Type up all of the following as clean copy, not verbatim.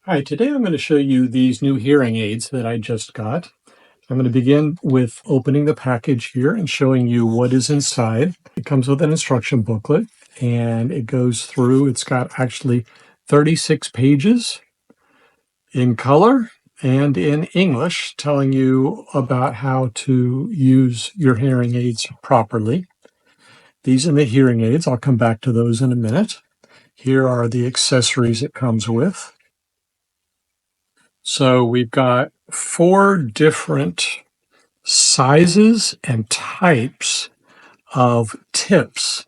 Hi, today I'm going to show you these new hearing aids that I just got. I'm going to begin with opening the package here and showing you what is inside. It comes with an instruction booklet and it goes through, it's got actually 36 pages in color and in English telling you about how to use your hearing aids properly. These are the hearing aids. I'll come back to those in a minute. Here are the accessories it comes with. So we've got 4 different sizes and types of tips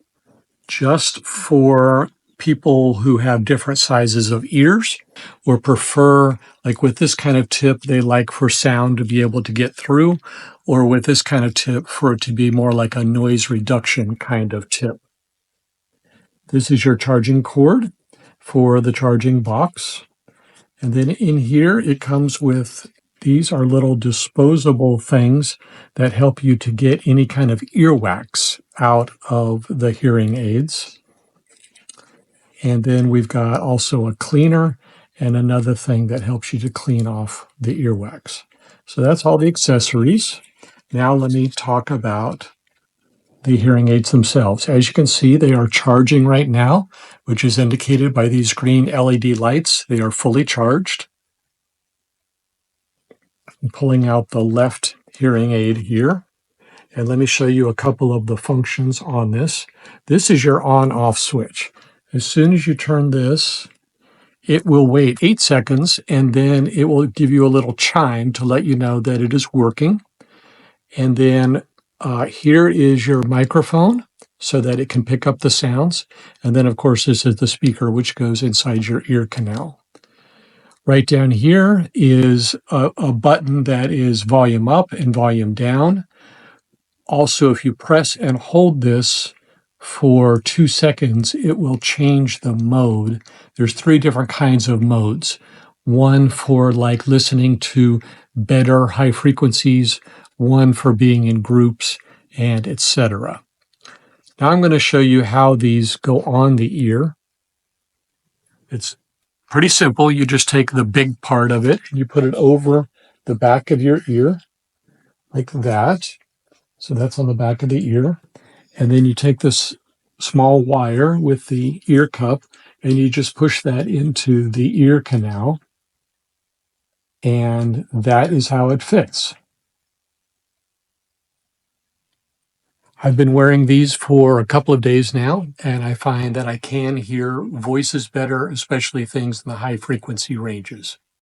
just for people who have different sizes of ears or prefer, like with this kind of tip, they like for sound to be able to get through, or with this kind of tip for it to be more like a noise reduction kind of tip. This is your charging cord for the charging box. And then in here, it comes with, these are little disposable things that help you to get any kind of earwax out of the hearing aids. And then we've got also a cleaner and another thing that helps you to clean off the earwax. So that's all the accessories. Now let me talk about the hearing aids themselves. As you can see, they are charging right now, which is indicated by these green LED lights. They are fully charged. I'm pulling out the left hearing aid here. And let me show you a couple of the functions on this. This is your on-off switch. As soon as you turn this, it will wait 8 seconds and then it will give you a little chime to let you know that it is working. And then here is your microphone so that it can pick up the sounds. And then, of course, this is the speaker, which goes inside your ear canal. Right down here is a button that is volume up and volume down. Also, if you press and hold this for 2 seconds, it will change the mode. There's 3 different kinds of modes. One for like listening to better high frequencies, one for being in groups, and etc. Now I'm going to show you how these go on the ear. It's pretty simple. You just take the big part of it and you put it over the back of your ear like that. So that's on the back of the ear. And then you take this small wire with the ear cup and you just push that into the ear canal. And that is how it fits. I've been wearing these for a couple of days now, and I find that I can hear voices better, especially things in the high frequency ranges.